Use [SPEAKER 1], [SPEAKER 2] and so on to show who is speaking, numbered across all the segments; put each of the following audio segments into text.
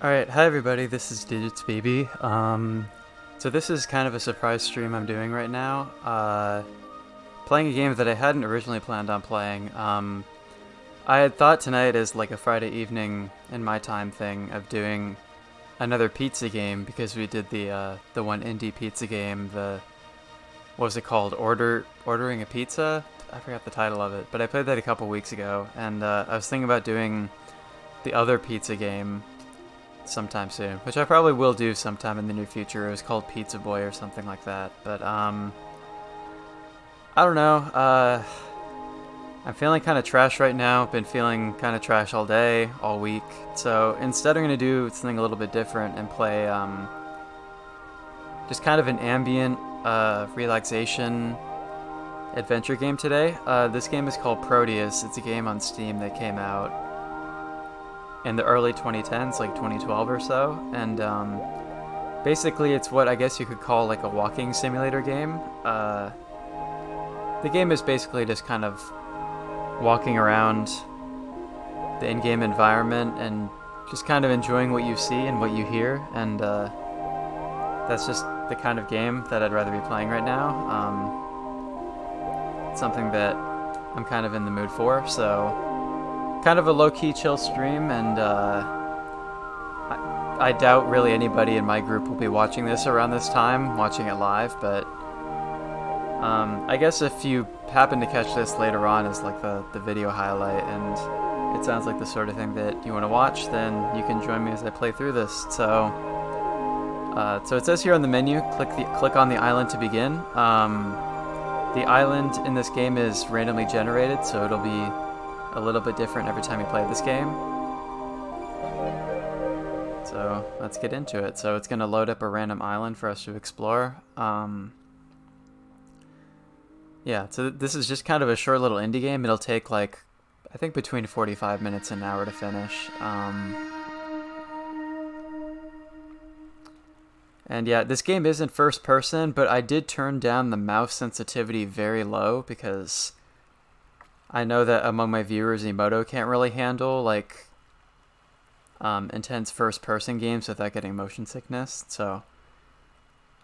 [SPEAKER 1] Alright, hi everybody, this is DigitsBB. So this is kind of a surprise stream I'm doing right now. Playing a game that I hadn't originally planned on playing. I had thought tonight as like a Friday evening in my time thing of doing another pizza game because we did the one indie pizza game, what was it called? Ordering a Pizza? I forgot the title of it, but I played that a couple weeks ago, and I was thinking about doing the other pizza game sometime soon, which I probably will do sometime in the near future. It was called Pizza Boy or something like that, but I don't know. I'm feeling kind of trash right now. Been feeling kind of trash all day, all week. So instead, I'm gonna do something a little bit different and play just kind of an ambient relaxation adventure game today. This game is called Proteus. It's a game on Steam that came out in the early 2010s, like 2012 or so, and basically it's what I guess you could call like a walking simulator game. The game is basically just kind of walking around the in-game environment and just kind of enjoying what you see and what you hear, and that's just the kind of game that I'd rather be playing right now. It's something that I'm kind of in the mood for, so kind of a low-key chill stream, and I doubt really anybody in my group will be watching this around this time, watching it live, but I guess if you happen to catch this later on as like the video highlight and it sounds like the sort of thing that you want to watch, then you can join me as I play through this. So it says here on the menu, click on the island to begin. The island in this game is randomly generated, so it'll be a little bit different every time you play this game. So let's get into it. So it's going to load up a random island for us to explore. Yeah, so this is just kind of a short little indie game. It'll take like, I think between 45 minutes and an hour to finish. And yeah, this game isn't first person, but I did turn down the mouse sensitivity very low because I know that among my viewers, Emoto can't really handle like intense first-person games without getting motion sickness. So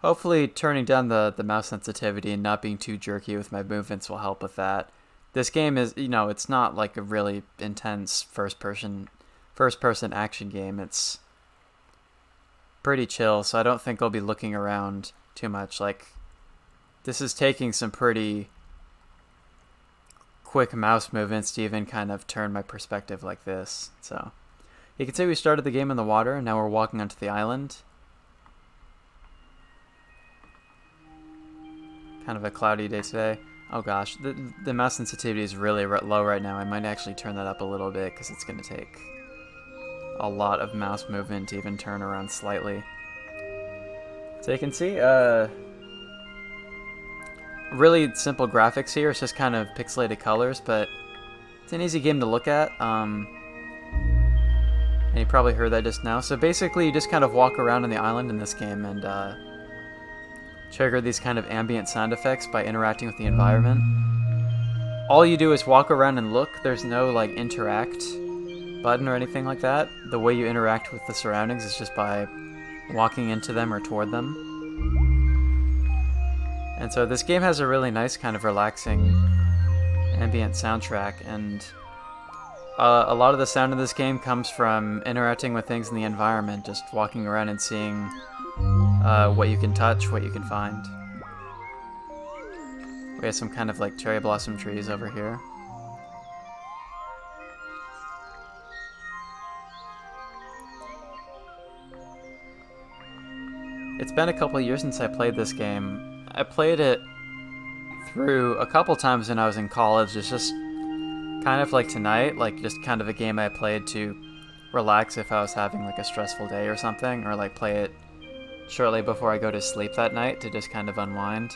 [SPEAKER 1] hopefully turning down the mouse sensitivity and not being too jerky with my movements will help with that. This game is, it's not like a really intense first-person action game. It's pretty chill, so I don't think I'll be looking around too much. Like, this is taking some pretty quick mouse movements to even kind of turn my perspective like this. So you can see we started the game in the water and now we're walking onto the island. Kind of a cloudy day today. Oh gosh, the mouse sensitivity is really low right now. I might actually turn that up a little bit because it's going to take a lot of mouse movement to even turn around slightly. So you can see really simple graphics here. It's just kind of pixelated colors, but it's an easy game to look at. And you probably heard that just now. So basically you just kind of walk around on the island in this game and trigger these kind of ambient sound effects by interacting with the environment. All you do is walk around and look. There's no like interact button or anything like that. The way you interact with the surroundings is just by walking into them or toward them. And so this game has a really nice kind of relaxing ambient soundtrack, and a lot of the sound in this game comes from interacting with things in the environment, just walking around and seeing what you can touch, what you can find. We have some kind of like cherry blossom trees over here. It's been a couple of years since I played this game. I played it through a couple times when I was in college. It's just kind of like tonight, like just kind of a game I played to relax if I was having like a stressful day or something, or like play it shortly before I go to sleep that night to just kind of unwind.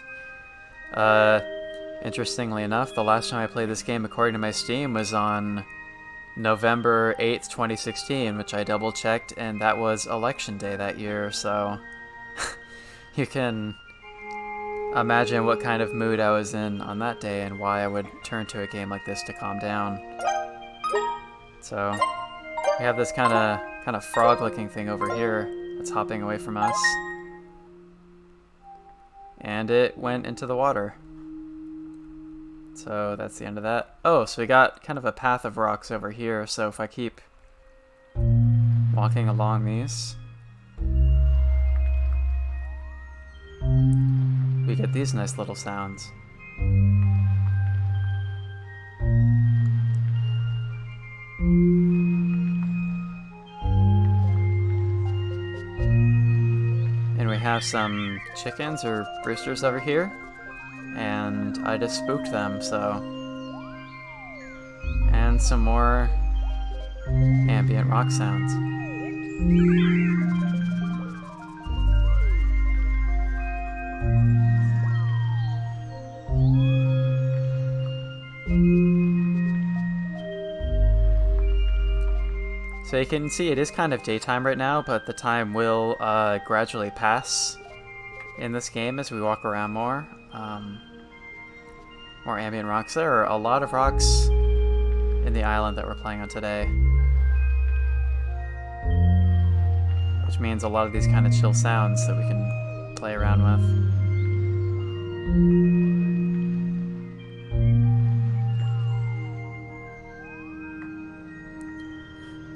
[SPEAKER 1] Interestingly enough, the last time I played this game according to my Steam was on November 8th, 2016, which I double checked, and that was election day that year, so you can imagine what kind of mood I was in on that day and why I would turn to a game like this to calm down. So we have this kind of kind of frog-looking thing over here that's hopping away from us. And it went into the water. So that's the end of that. Oh, so we got kind of a path of rocks over here. So if I keep walking along these, we get these nice little sounds. And we have some chickens or roosters over here. And I just spooked them, so. And some more ambient rock sounds. So you can see it is kind of daytime right now, but the time will gradually pass in this game as we walk around more. More ambient rocks. There are a lot of rocks in the island that we're playing on today, which means a lot of these kind of chill sounds that we can play around with.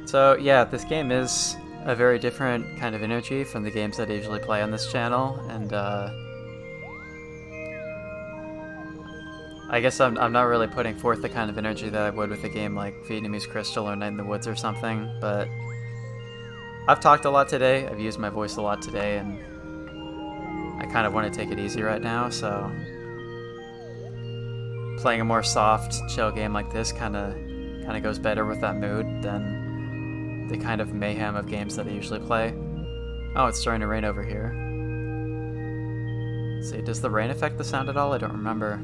[SPEAKER 1] So yeah, this game is a very different kind of energy from the games that I usually play on this channel, and I guess I'm not really putting forth the kind of energy that I would with a game like Vietnamese Crystal or Night in the Woods or something, but I've talked a lot today, I've used my voice a lot today, and I kind of want to take it easy right now, so playing a more soft, chill game like this kind of goes better with that mood than the kind of mayhem of games that I usually play. Oh, it's starting to rain over here. Let's see, does the rain affect the sound at all? I don't remember.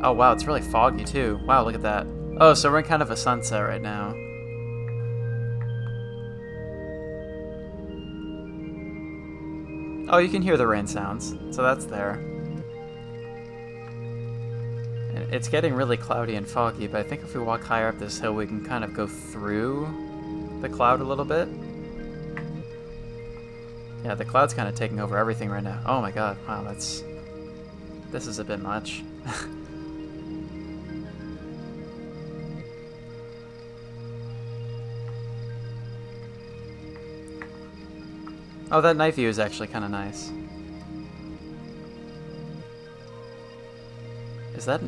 [SPEAKER 1] Oh wow, it's really foggy too. Wow, look at that. Oh, so we're in kind of a sunset right now. Oh, you can hear the rain sounds, so that's there. And it's getting really cloudy and foggy, but I think if we walk higher up this hill, we can kind of go through the cloud a little bit. Yeah, the cloud's kind of taking over everything right now. Oh my god, wow, this is a bit much. Oh, that night view is actually kind of nice. Is that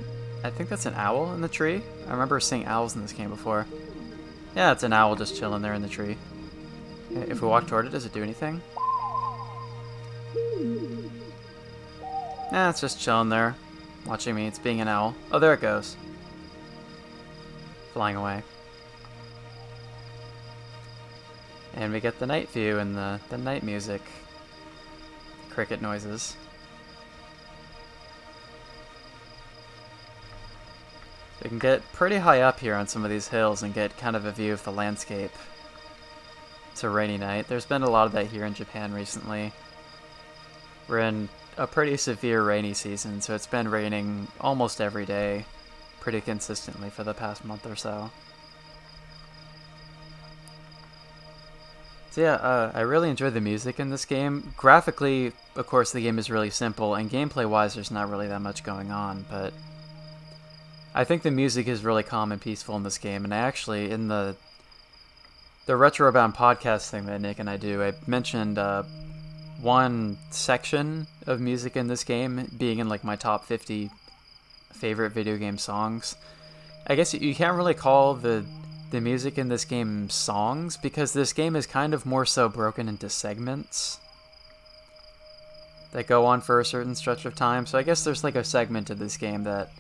[SPEAKER 1] I think that's an owl in the tree. I remember seeing owls in this game before. Yeah, it's an owl just chilling there in the tree. If we walk toward it, does it do anything? Nah, it's just chilling there, watching me. It's being an owl. Oh, there it goes. Flying away. And we get the night view and the night music. Cricket noises. We can get pretty high up here on some of these hills and get kind of a view of the landscape. It's a rainy night. There's been a lot of that here in Japan recently. We're in a pretty severe rainy season, so it's been raining almost every day, pretty consistently for the past month or so. So yeah, I really enjoy the music in this game. Graphically, of course, the game is really simple, and gameplay-wise, there's not really that much going on, but I think the music is really calm and peaceful in this game, and I actually, in the Retrobound podcast thing that Nick and I do, I mentioned one section of music in this game being in like my top 50 favorite video game songs. I guess you can't really call the music in this game songs, because this game is kind of more so broken into segments that go on for a certain stretch of time. So I guess there's like a segment of this game that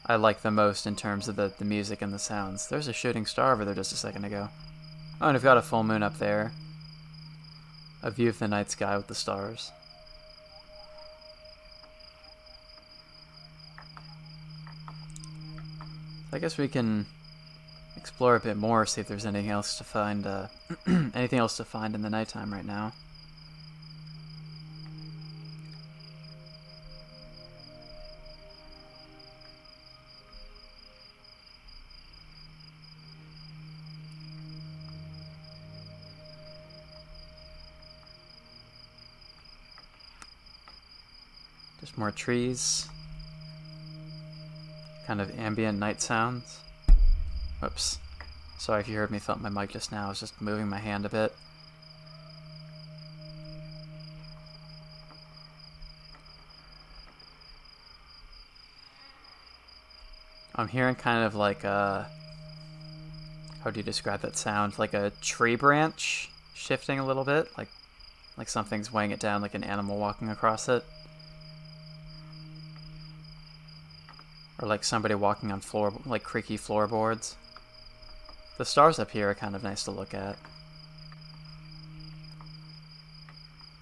[SPEAKER 1] I like the most in terms of the music and the sounds. There's a shooting star over there just a second ago. Oh, and we've got a full moon up there. A view of the night sky with the stars. I guess we can explore a bit more, see if there's anything else to find. Anything else to find in the nighttime right now. Just more trees. Kind of ambient night sounds. Whoops. Sorry if you heard me thump my mic just now. I was just moving my hand a bit. I'm hearing kind of like a... How do you describe that sound? Like a tree branch shifting a little bit, like something's weighing it down, like an animal walking across it, or like somebody walking on like creaky floorboards. The stars up here are kind of nice to look at.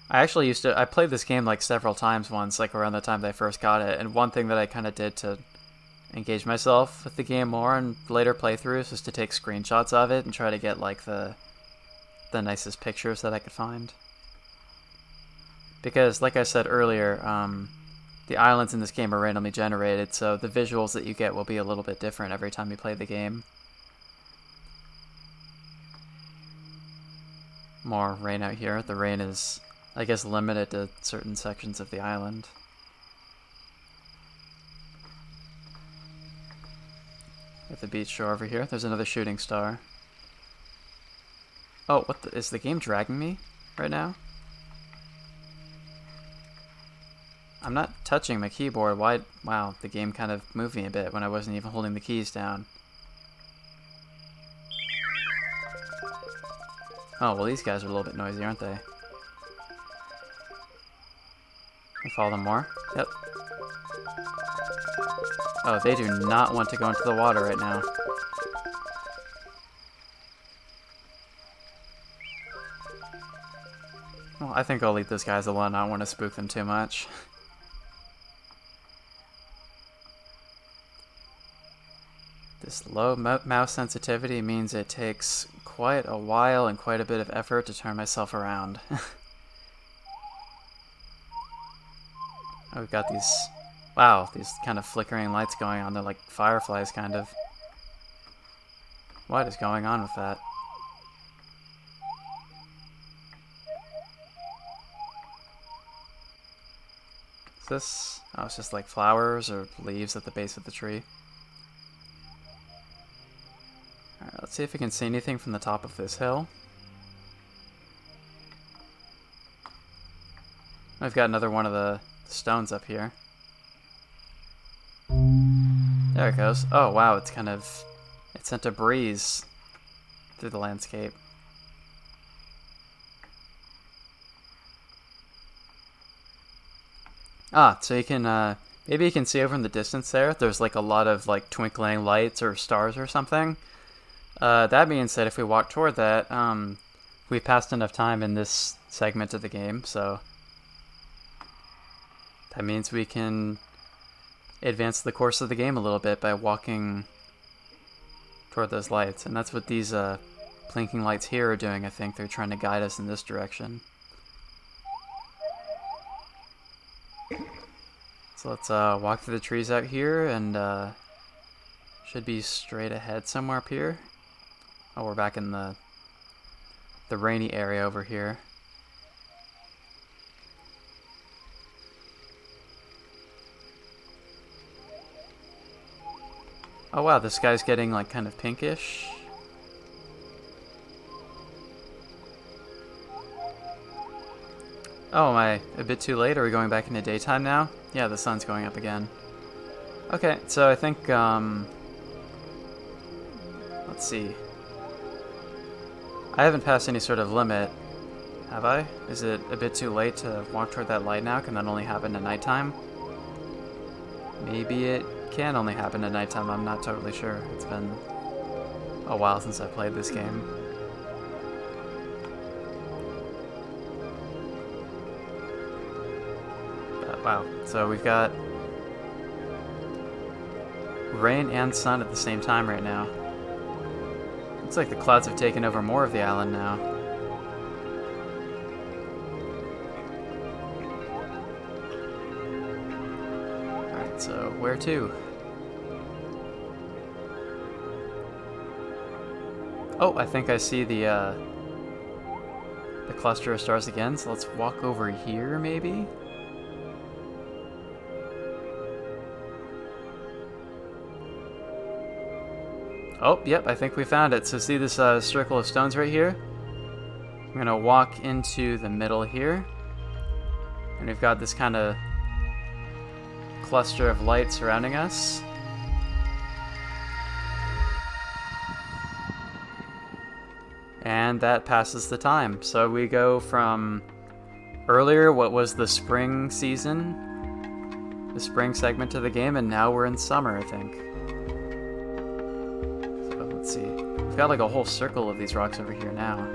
[SPEAKER 1] I actually I played this game like several times once, like around the time that I first got it, and one thing that I kind of did to engage myself with the game more in later playthroughs was to take screenshots of it and try to get like the nicest pictures that I could find. Because, like I said earlier, the islands in this game are randomly generated, so the visuals that you get will be a little bit different every time you play the game. More rain out here. The rain is, I guess, limited to certain sections of the island. At the beach shore over here, there's another shooting star. Oh, is the game dragging me right now? I'm not touching my keyboard. Why? Wow, the game kind of moved me a bit when I wasn't even holding the keys down. Oh, well, these guys are a little bit noisy, aren't they? Can I follow them more? Yep. Oh, they do not want to go into the water right now. Well, I think I'll leave those guys alone. I don't want to spook them too much. This low mouse sensitivity means it takes quite a while and quite a bit of effort to turn myself around. Oh, we've got these... Wow, these kind of flickering lights going on. They're like fireflies, kind of. What is going on with that? Is this... Oh, it's just like flowers or leaves at the base of the tree. Alright, let's see if we can see anything from the top of this hill. We've got another one of the stones up here. There it goes. Oh wow, it's kind of... It sent a breeze through the landscape. Ah, so you can, maybe you can see over in the distance there, there's like a lot of like twinkling lights or stars or something. That being said, if we walk toward that, we've passed enough time in this segment of the game, so that means we can advance the course of the game a little bit by walking toward those lights. And that's what these blinking lights here are doing, I think. They're trying to guide us in this direction. So let's walk through the trees out here, and should be straight ahead somewhere up here. Oh, we're back in the rainy area over here. Oh wow, this guy's getting like kind of pinkish. Oh, am I a bit too late? Are we going back into daytime now? Yeah, the sun's going up again. Okay, so I think, let's see. I haven't passed any sort of limit, have I? Is it a bit too late to walk toward that light now? Can that only happen at nighttime? Maybe it can only happen at nighttime, I'm not totally sure. It's been a while since I played this game. But, wow, so we've got rain and sun at the same time right now. Looks like the clouds have taken over more of the island now. Alright, so where to? Oh, I think I see the cluster of stars again, so let's walk over here, maybe? Oh, yep, I think we found it. So see this circle of stones right here? I'm gonna walk into the middle here. And we've got this kind of cluster of light surrounding us. And that passes the time. So we go from earlier, what was the spring season, the spring segment of the game, and now we're in summer, I think. So let's see. We've got like a whole circle of these rocks over here now.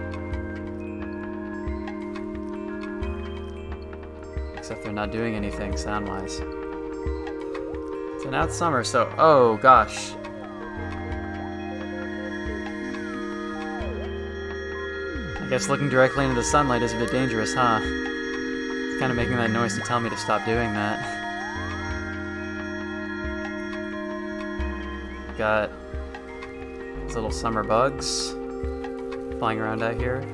[SPEAKER 1] Except they're not doing anything sound-wise. So now it's summer, so oh gosh. I guess looking directly into the sunlight is a bit dangerous, huh? It's kind of making that noise to tell me to stop doing that. Got these little summer bugs flying around out here.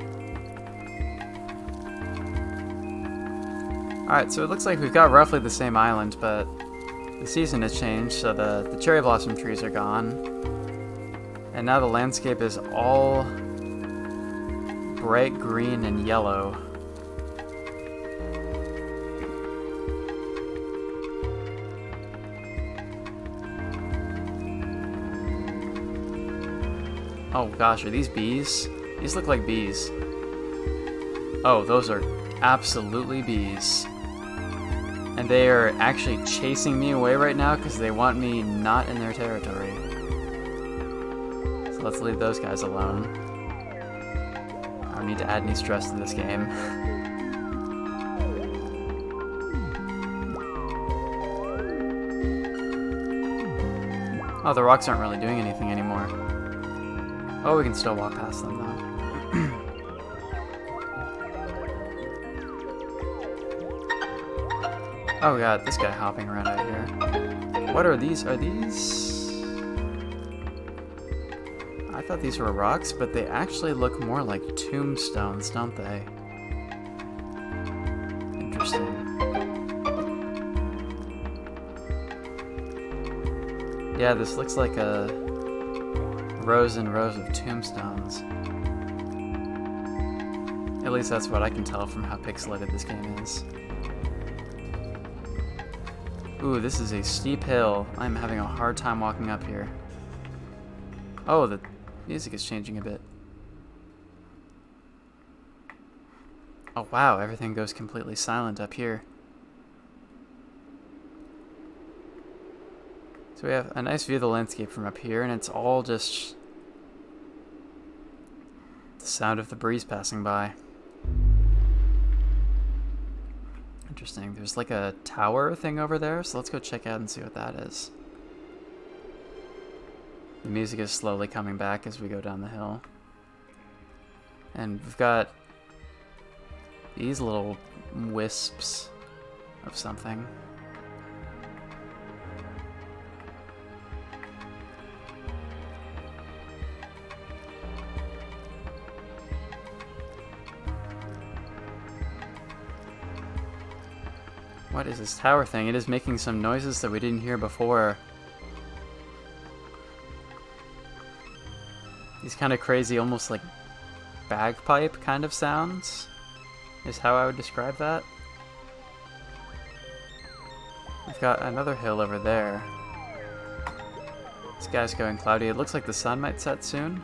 [SPEAKER 1] Alright, so it looks like we've got roughly the same island, but the season has changed, so the cherry blossom trees are gone. And now the landscape is all bright green and yellow. Oh gosh, are these bees? These look like bees. Oh, those are absolutely bees. And they are actually chasing me away right now because they want me not in their territory. So let's leave those guys alone. I don't need to add any stress to this game. Oh, the rocks aren't really doing anything anymore. Oh, we can still walk past them though. Oh god, this guy hopping around out here. What are these? Are these... I thought these were rocks, but they actually look more like tombstones, don't they? Interesting. Yeah, this looks like a rows and rows of tombstones. At least that's what I can tell from how pixelated this game is. Ooh, this is a steep hill. I'm having a hard time walking up here. Oh, the music is changing a bit. Oh wow, everything goes completely silent up here. So we have a nice view of the landscape from up here, and it's all just the sound of the breeze passing by. Interesting. There's like a tower thing over there, so let's go check out and see what that is. The music is slowly coming back as we go down the hill. And we've got these little wisps of something. What is this tower thing? It is making some noises that we didn't hear before. These kind of crazy, almost like bagpipe kind of sounds is how I would describe that. We've got another hill over there. This guy's going cloudy. It looks like the sun might set soon.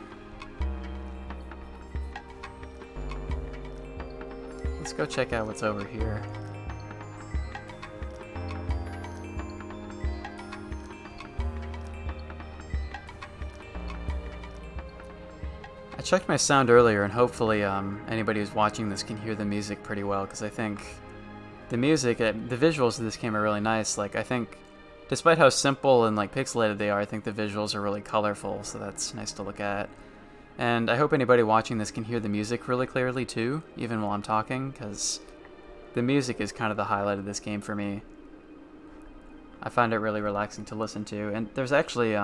[SPEAKER 1] Let's go check out what's over here. I checked my sound earlier, and hopefully anybody who's watching this can hear the music pretty well, because I think the music, the visuals of this game are really nice. Like, I think, despite how simple and like pixelated they are, I think the visuals are really colorful, so that's nice to look at. And I hope anybody watching this can hear the music really clearly too, even while I'm talking, because the music is kind of the highlight of this game for me. I find it really relaxing to listen to, and there's actually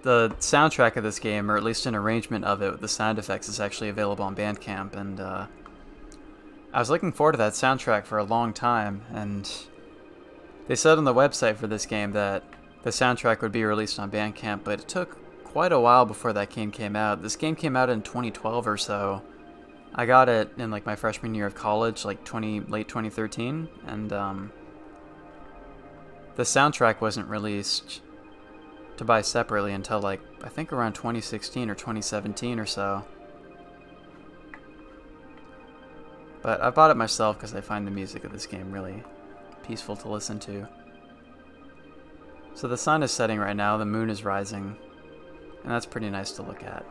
[SPEAKER 1] the soundtrack of this game, or at least an arrangement of it with the sound effects, is actually available on Bandcamp, and I was looking forward to that soundtrack for a long time, and they said on the website for this game that the soundtrack would be released on Bandcamp, but it took quite a while before that game came out. This game came out in 2012 or so. I got it in like my freshman year of college, like late 2013, and the soundtrack wasn't released to buy separately until like I think around 2016 or 2017 or so. But I bought it myself because I find the music of this game really peaceful to listen to. So the sun is setting right now, the moon is rising, and that's pretty nice to look at.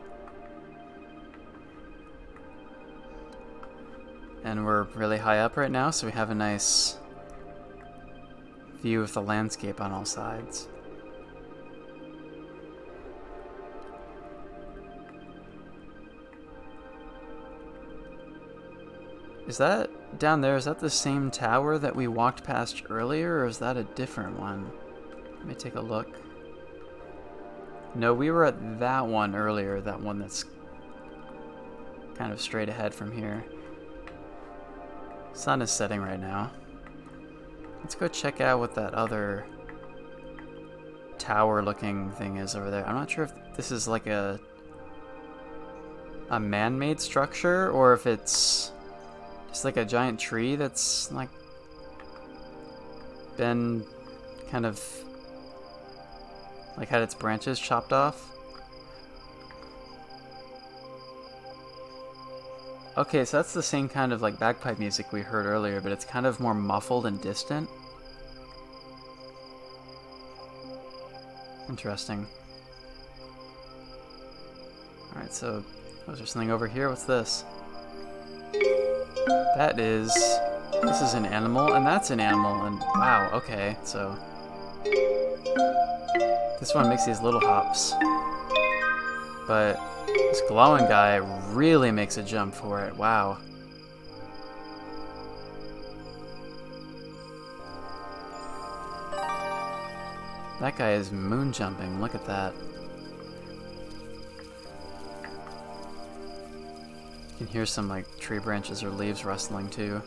[SPEAKER 1] And we're really high up right now, so we have a nice view of the landscape on all sides. Is that down there, is that the same tower that we walked past earlier, or is that a different one? Let me take a look. No, we were at that one earlier, that one that's kind of straight ahead from here. Sun is setting right now. Let's go check out what that other tower looking thing is over there. I'm not sure if this is like a man-made structure or if it's just like a giant tree that's like been kind of like had its branches chopped off. Okay, so that's the same kind of like bagpipe music we heard earlier, but it's kind of more muffled and distant. Interesting. Alright, so is there something over here? What's this? This is an animal, and that's an animal, and wow, okay, so this one makes these little hops. But this glowing guy really makes a jump for it. Wow. That guy is moon jumping. Look at that. You can hear some like tree branches or leaves rustling too.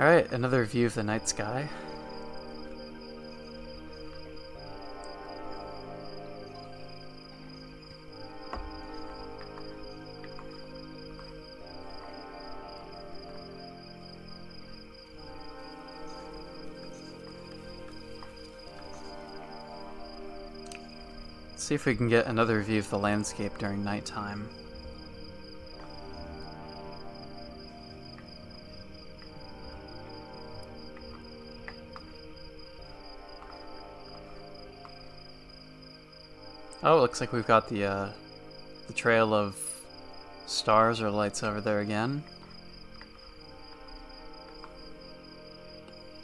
[SPEAKER 1] Alright, another view of the night sky. See if we can get another view of the landscape during nighttime. Oh, it looks like we've got the trail of stars or lights over there again.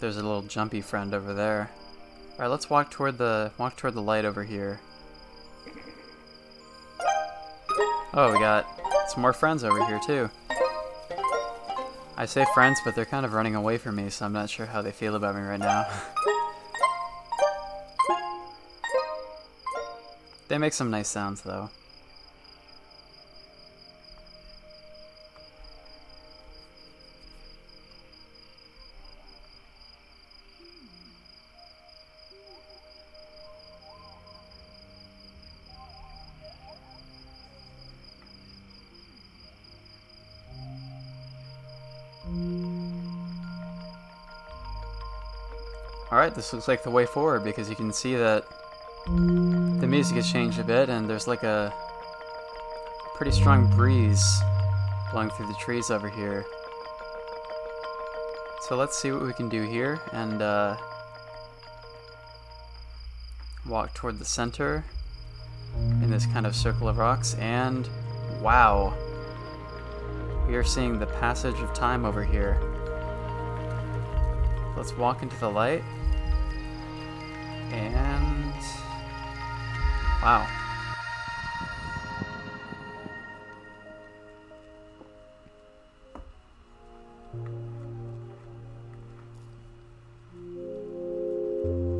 [SPEAKER 1] There's a little jumpy friend over there. All right, let's walk toward the light over here. Oh, we got some more friends over here, too. I say friends, but they're kind of running away from me, so I'm not sure how they feel about me right now. They make some nice sounds, though. Alright, this looks like the way forward because you can see that the music has changed a bit and there's like a pretty strong breeze blowing through the trees over here. So let's see what we can do here and walk toward the center in this kind of circle of rocks, and wow, we are seeing the passage of time over here. Let's walk into the light. And wow.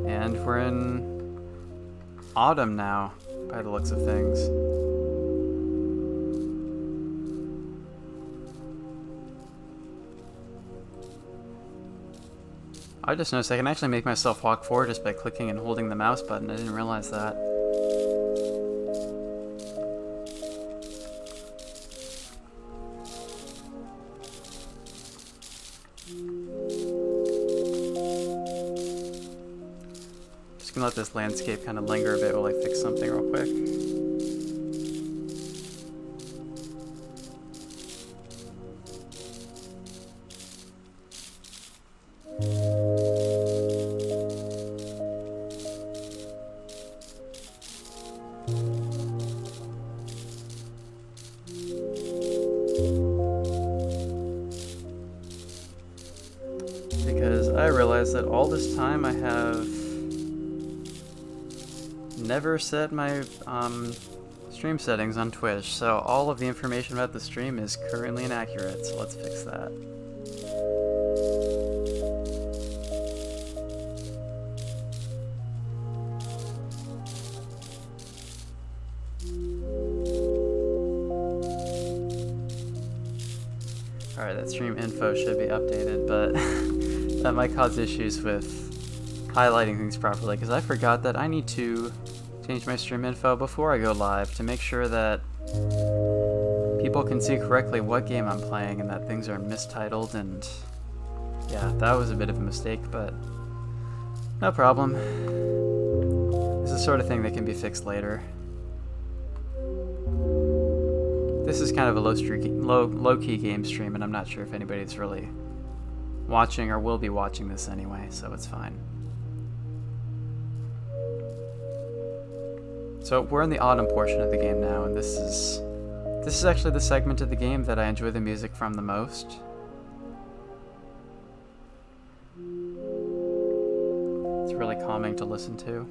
[SPEAKER 1] And we're in autumn now, by the looks of things. I just noticed I can actually make myself walk forward just by clicking and holding the mouse button. I didn't realize that. Just gonna let this landscape kind of linger a bit while I fix something real quick. Because I realize that all this time I have never set my stream settings on Twitch, so all of the information about the stream is currently inaccurate, so let's fix that. Alright, that stream info should be updated, but that might cause issues with highlighting things properly, because I forgot that I need to change my stream info before I go live to make sure that people can see correctly what game I'm playing and that things are mistitled, and yeah, that was a bit of a mistake, but no problem. This is the sort of thing that can be fixed later. This is kind of a low-key game stream, and I'm not sure if anybody's really watching or will be watching this anyway, so it's fine. So we're in the autumn portion of the game now, and this is actually the segment of the game that I enjoy the music from the most. It's really calming to listen to.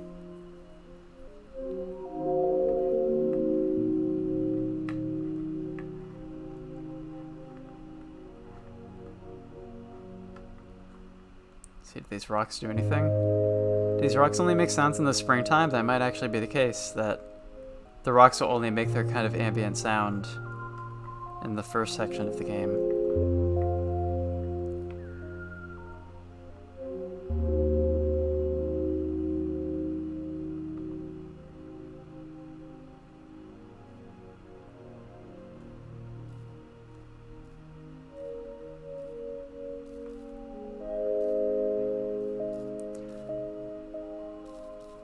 [SPEAKER 1] See if these rocks do anything. These rocks only make sounds in the springtime. That might actually be the case, that the rocks will only make their kind of ambient sound in the first section of the game.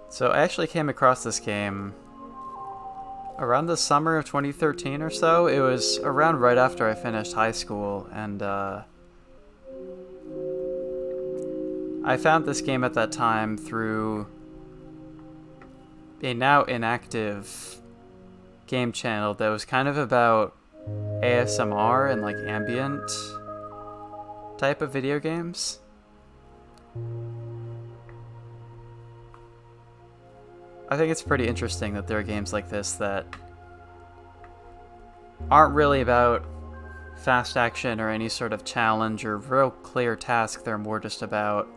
[SPEAKER 1] So I actually came across this game around the summer of 2013 or so. It was around right after I finished high school, and I found this game at that time through a now inactive game channel that was kind of about ASMR and like ambient type of video games. I think it's pretty interesting that there are games like this that aren't really about fast action or any sort of challenge or real clear task. They're more just about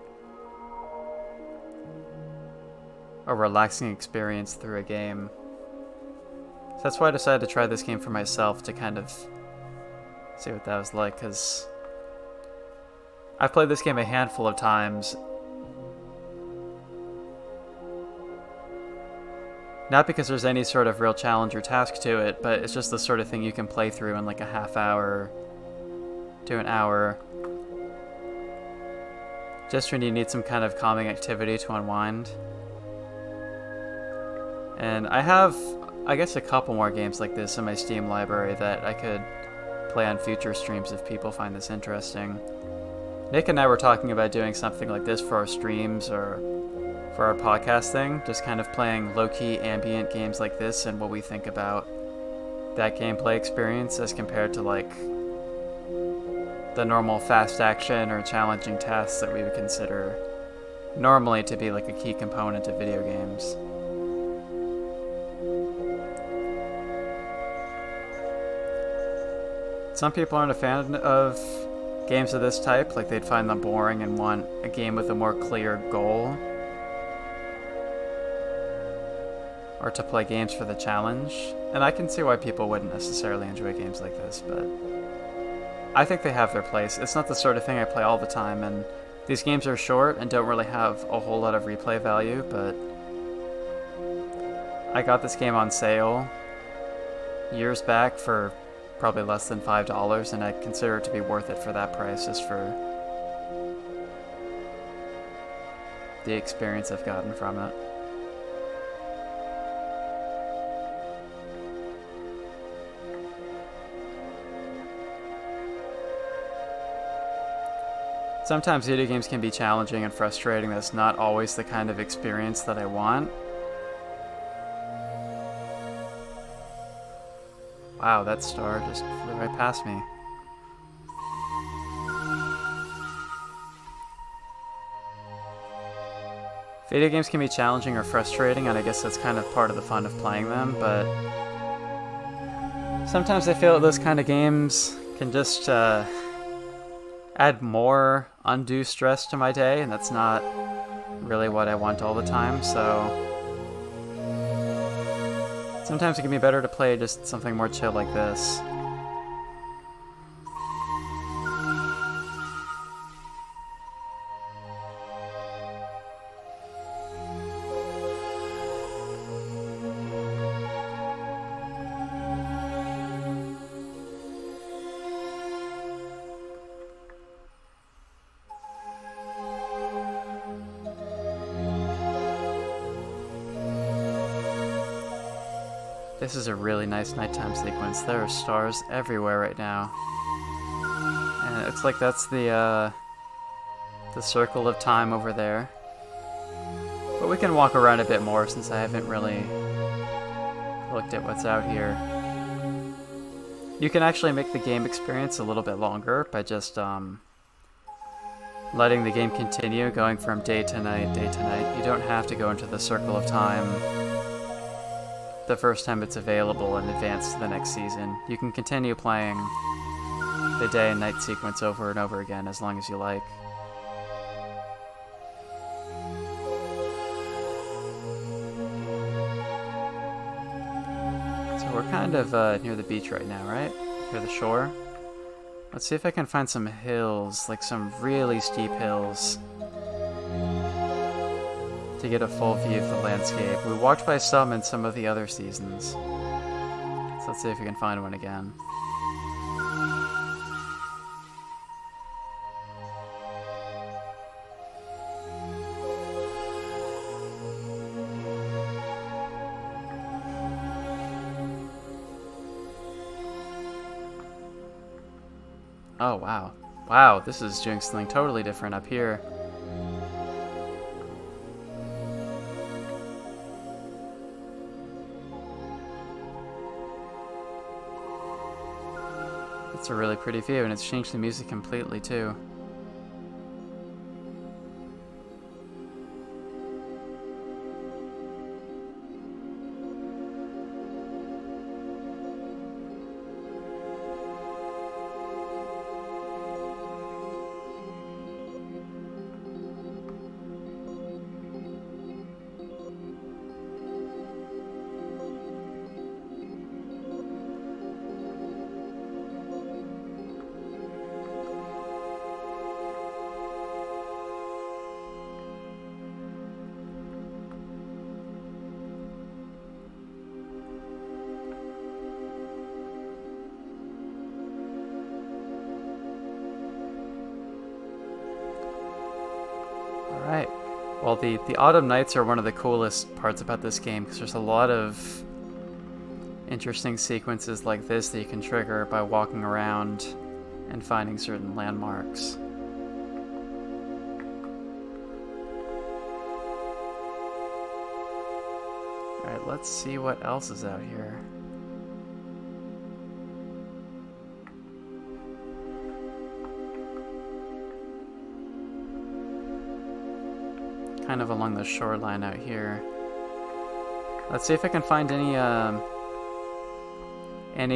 [SPEAKER 1] a relaxing experience through a game. So that's why I decided to try this game for myself, to kind of see what that was like, because I've played this game a handful of times. Not because there's any sort of real challenge or task to it, but it's just the sort of thing you can play through in like a half hour to an hour. Just when you need some kind of calming activity to unwind. And I have, I guess, a couple more games like this in my Steam library that I could play on future streams if people find this interesting. Nick and I were talking about doing something like this for our streams or for our podcast thing, just kind of playing low-key ambient games like this and what we think about that gameplay experience as compared to like the normal fast action or challenging tasks that we would consider normally to be like a key component of video games. Some people aren't a fan of games of this type, like they'd find them boring and want a game with a more clear goal, or to play games for the challenge. And I can see why people wouldn't necessarily enjoy games like this, but I think they have their place. It's not the sort of thing I play all the time, and These games are short and don't really have a whole lot of replay value, but I got this game on sale years back for probably less than $5, and I consider it to be worth it for that price, just for the experience I've gotten from it. Sometimes video games can be challenging and frustrating. That's not always the kind of experience that I want. Wow, that star just flew right past me. Video games can be challenging or frustrating, and I guess that's kind of part of the fun of playing them, but sometimes I feel that those kind of games can just add more undue stress to my day, and that's not really what I want all the time, so sometimes it can be better to play just something more chill like this. This is a really nice nighttime sequence. There are stars everywhere right now. And it looks like that's the circle of time over there. But we can walk around a bit more since I haven't really looked at what's out here. You can actually make the game experience a little bit longer by just letting the game continue, going from day to night, day to night. You don't have to go into the circle of time the first time it's available and advance to the next season. You can continue playing the day and night sequence over and over again as long as you like. So we're kind of near the beach right now, right? Near the shore. Let's see if I can find some hills, like some really steep hills, to get a full view of the landscape. We walked by some in some of the other seasons. So let's see if we can find one again. Oh, wow. Wow, this is doing something totally different up here. It's a really pretty view, and it's changed the music completely too. Alright, well the autumn nights are one of the coolest parts about this game, because there's a lot of interesting sequences like this that you can trigger by walking around and finding certain landmarks. Alright, let's see what else is out here. Kind of along the shoreline out here. Let's see if I can find any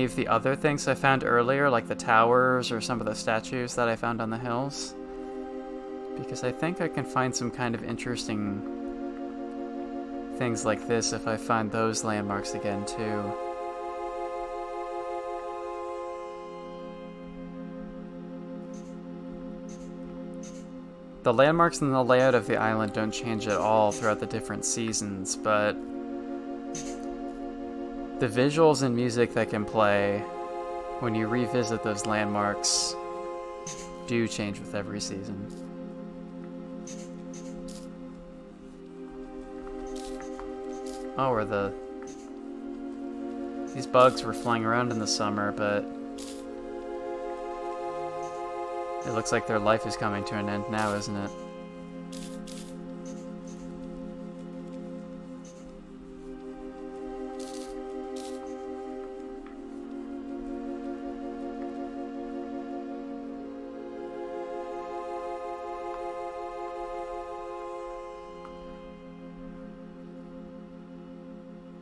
[SPEAKER 1] of the other things I found earlier, like the towers or some of the statues that I found on the hills. Because I think I can find some kind of interesting things like this if I find those landmarks again too. the landmarks and the layout of the island don't change at all throughout the different seasons, but the visuals and music that can play when you revisit those landmarks do change with every season. Oh, where these bugs were flying around in the summer, but it looks like their life is coming to an end now, isn't it?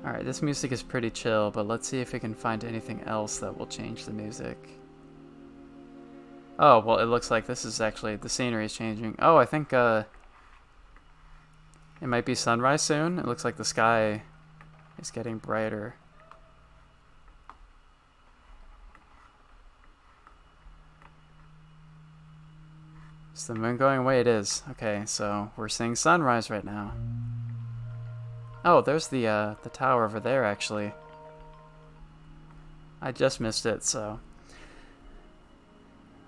[SPEAKER 1] Alright, this music is pretty chill, but let's see if we can find anything else that will change the music. Oh, well, it looks like this is actually, the scenery is changing. Oh, I think, it might be sunrise soon. It looks like the sky is getting brighter. Is the moon going away? It is. Okay, so we're seeing sunrise right now. Oh, there's the tower over there, actually. I just missed it, so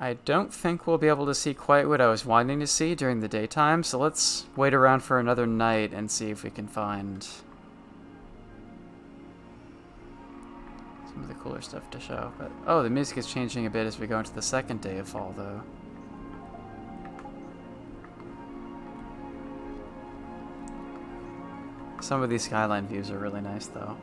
[SPEAKER 1] I don't think we'll be able to see quite what I was wanting to see during the daytime, so let's wait around for another night and see if we can find some of the cooler stuff to show. But oh, the music is changing a bit as we go into the second day of fall, though. Some of these skyline views are really nice, though.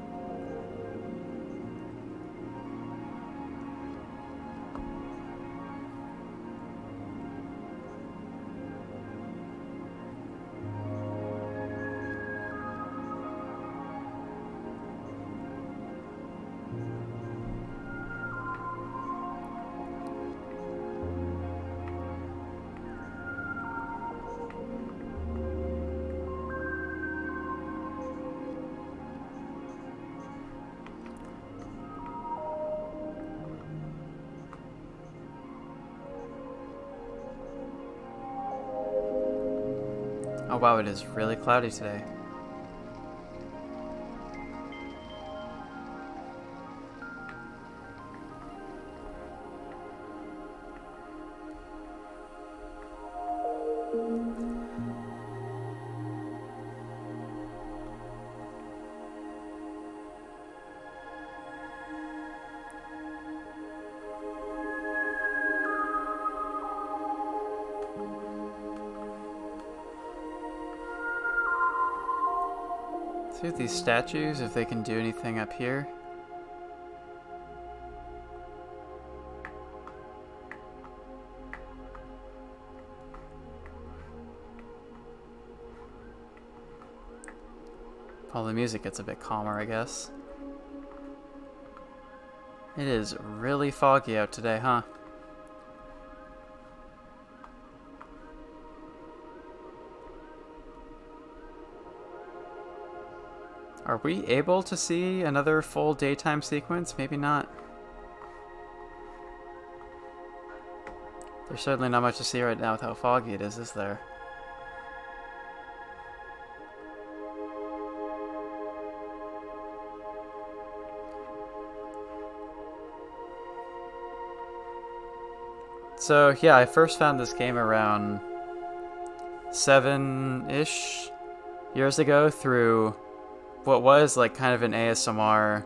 [SPEAKER 1] Oh wow, it is really cloudy today. See with these statues, if they can do anything up here. Well, the music gets a bit calmer, I guess. It is really foggy out today, huh? Are we able to see another full daytime sequence? Maybe not. There's certainly not much to see right now with how foggy it is there? So, yeah, I first found this game around 7-ish years ago through what was like kind of an ASMR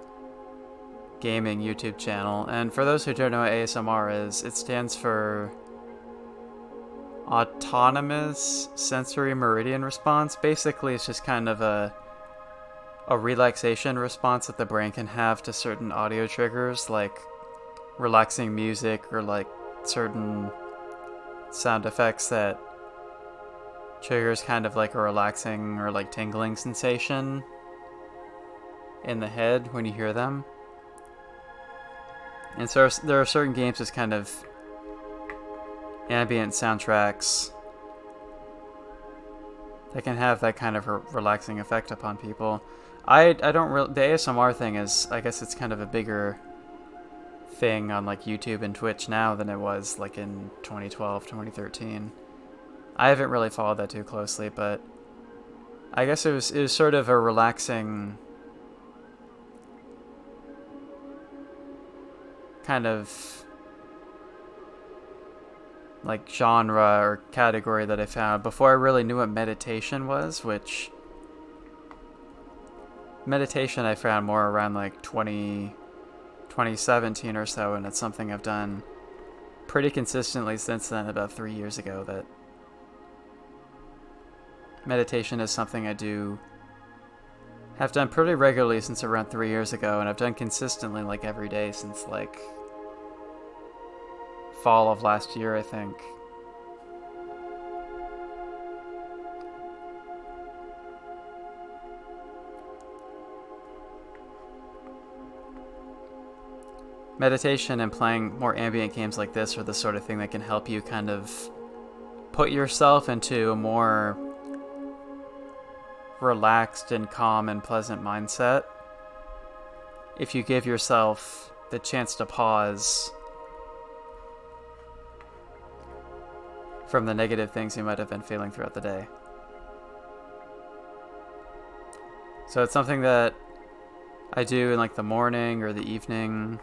[SPEAKER 1] gaming YouTube channel. And for those who don't know what ASMR is, it stands for Autonomous Sensory Meridian Response. Basically, it's just kind of a relaxation response that the brain can have to certain audio triggers, like relaxing music or like certain sound effects that triggers kind of like a relaxing or like tingling sensation in the head when you hear them. And so there are certain games with kind of ambient soundtracks that can have that kind of relaxing effect upon people. I don't really, the ASMR thing is, I guess it's kind of a bigger thing on like YouTube and Twitch now than it was like in 2012, 2013. I haven't really followed that too closely, but I guess it was sort of a relaxing kind of like genre or category that I found before I really knew what meditation was, which meditation I found more around like 2017 or so, and it's something I've done pretty consistently since then, about 3 years ago. That meditation is something I have done pretty regularly since around 3 years ago, and I've done consistently like every day since like fall of last year, I think. Meditation and playing more ambient games like this are the sort of thing that can help you kind of put yourself into a more relaxed and calm and pleasant mindset if you give yourself the chance to pause from the negative things you might have been feeling throughout the day. So it's something that I do in like the morning or the evening,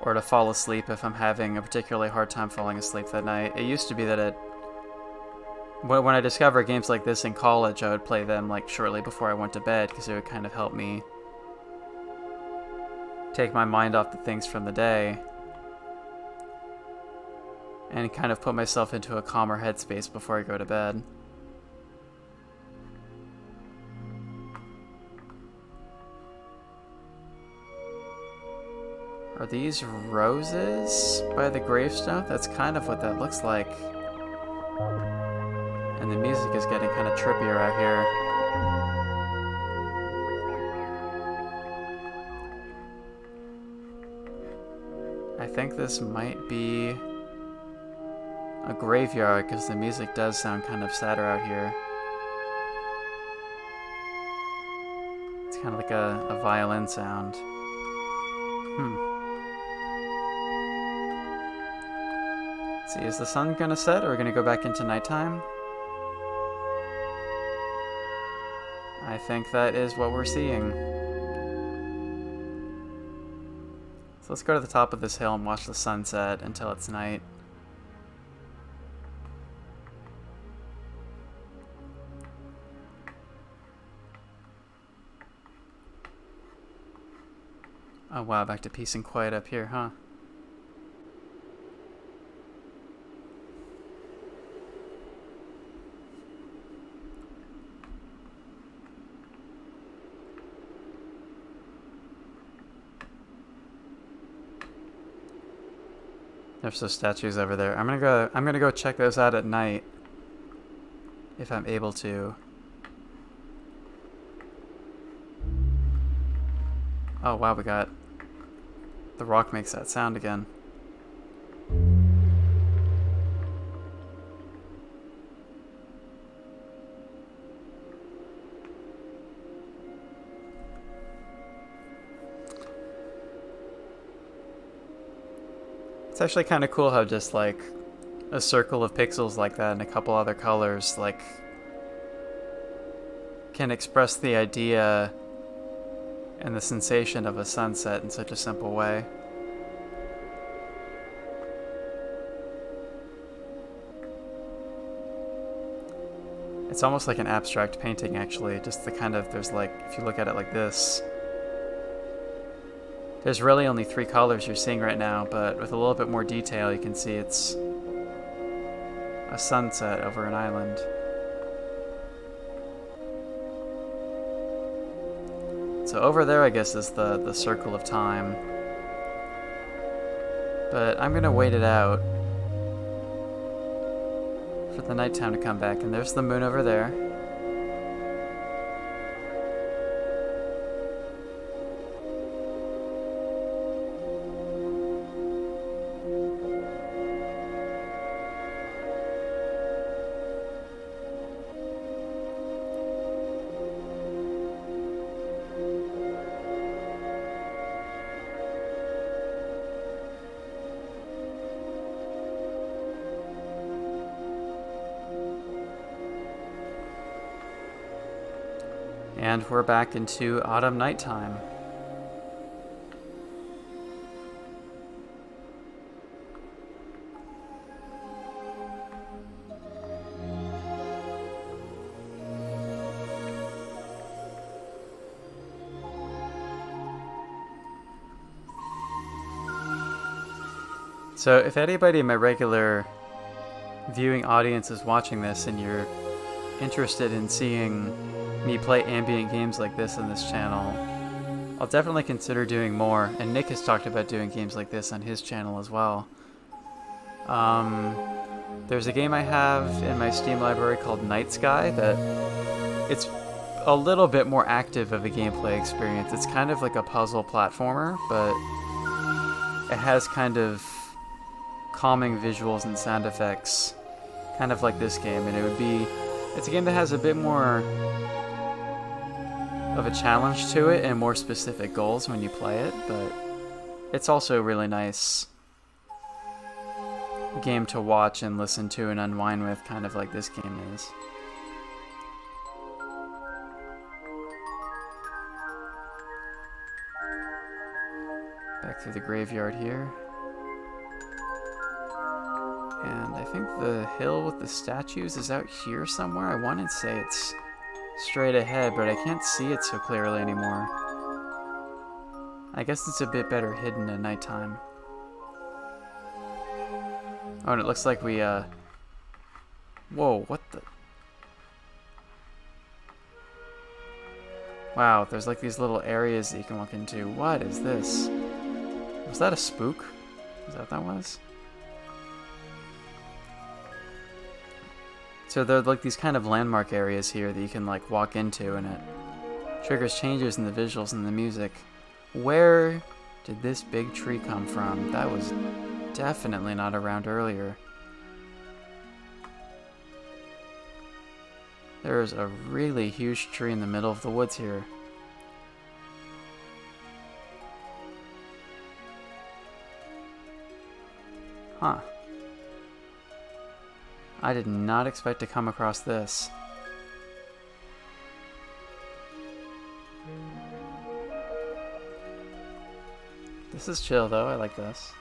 [SPEAKER 1] or to fall asleep if I'm having a particularly hard time falling asleep that night. It used to be that when I discovered games like this in college, I would play them like shortly before I went to bed, because it would kind of help me take my mind off the things from the day and kind of put myself into a calmer headspace before I go to bed. Are these roses by the gravestone? That's kind of what that looks like. And the music is getting kind of trippier out here. I think this might be a graveyard, because the music does sound kind of sadder out here. It's kind of like a violin sound. See, is the sun gonna set, or are we gonna go back into nighttime? I think that is what we're seeing. So let's go to the top of this hill and watch the sunset until it's night. Oh wow, back to peace and quiet up here, huh? There's those statues over there. I'm gonna go check those out at night, if I'm able to. Oh wow, we got the rock makes that sound again. It's actually kind of cool how just like a circle of pixels like that and a couple other colors like can express the idea and the sensation of a sunset in such a simple way. It's almost like an abstract painting, actually. Just the kind of, there's like, if you look at it like this, there's really only 3 colors you're seeing right now, but with a little bit more detail you can see it's a sunset over an island. So over there, I guess, is the circle of time. But I'm gonna wait it out for the nighttime to come back, and there's the moon over there. And we're back into autumn nighttime. So if anybody in my regular viewing audience is watching this and you're interested in seeing me play ambient games like this on this channel, I'll definitely consider doing more. And Nick has talked about doing games like this on his channel as well. There's a game I have in my Steam library called Night Sky that it's a little bit more active of a gameplay experience. It's kind of like a puzzle platformer, but it has kind of calming visuals and sound effects, kind of like this game. And it's a game that has a bit more of a challenge to it and more specific goals when you play it, but it's also a really nice game to watch and listen to and unwind with, kind of like this game is. Back through the graveyard here. And I think the hill with the statues is out here somewhere. I want to say it's straight ahead, but I can't see it so clearly anymore. I guess it's a bit better hidden at nighttime. Oh, and it looks like we, Whoa, what the... Wow, there's like these little areas that you can walk into. What is this? Was that a spook? Is that what that was? So there are like these kind of landmark areas here that you can like walk into, and it triggers changes in the visuals and the music. Where did this big tree come from? That was definitely not around earlier. There's a really huge tree in the middle of the woods here. Huh. I did not expect to come across this. This is chill though, I like this.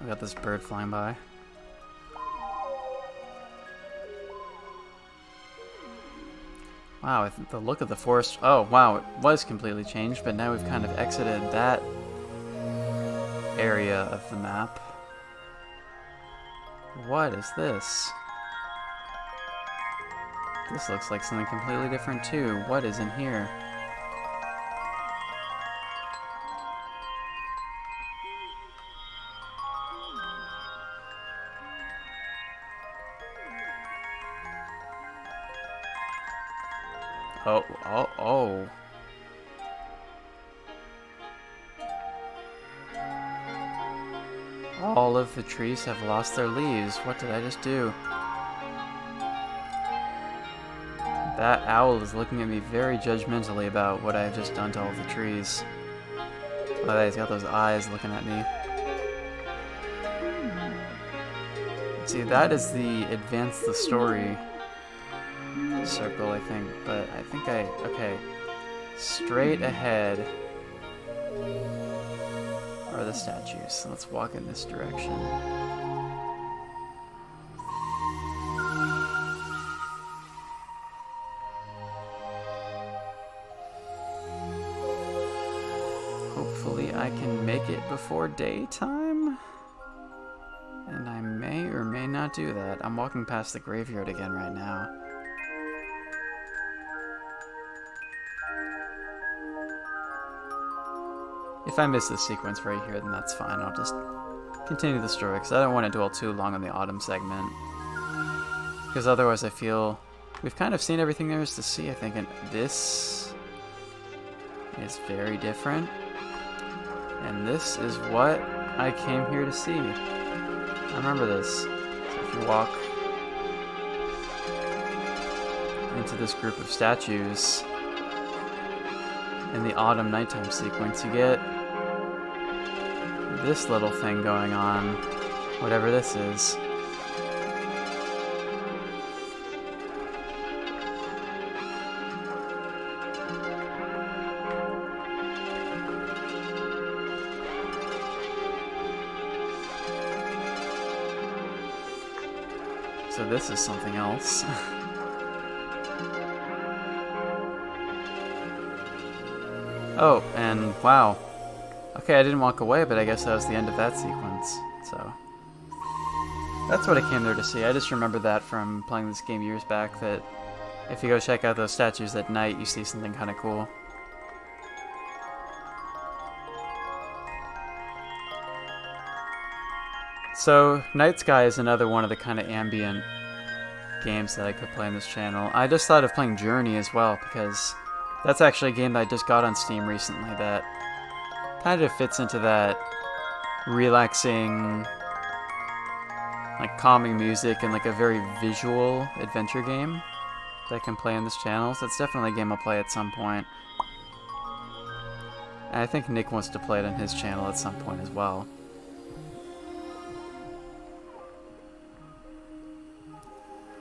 [SPEAKER 1] I got this bird flying by. Wow, the look of the forest... Oh, wow, it was completely changed, but now we've kind of exited that area of the map. What is this? This looks like something completely different too. What is in here? Oh. All of the trees have lost their leaves. What did I just do? That owl is looking at me very judgmentally about what I have just done to all of the trees. Oh, he's got those eyes looking at me. See, that is the advance the story circle, I think, but I think okay. Straight ahead are the statues. So let's walk in this direction. Hopefully I can make it before daytime. And I may or may not do that. I'm walking past the graveyard again right now. If I miss this sequence right here, then that's fine. I'll just continue the story, because I don't want to dwell too long on the autumn segment. Because otherwise I feel we've kind of seen everything there is to see, I think, and this is very different. And this is what I came here to see. I remember this. So if you walk into this group of statues in the autumn nighttime sequence, you get this little thing going on, whatever this is. So this is something else. Oh, and wow. Okay, I didn't walk away, but I guess that was the end of that sequence. So that's what I came there to see. I just remember that from playing this game years back, that if you go check out those statues at night, you see something kind of cool. So, Night Sky is another one of the kind of ambient games that I could play on this channel. I just thought of playing Journey as well, because that's actually a game that I just got on Steam recently that kind of fits into that relaxing, like calming music and like a very visual adventure game that I can play on this channel. So it's definitely a game I'll play at some point. And I think Nick wants to play it on his channel at some point as well.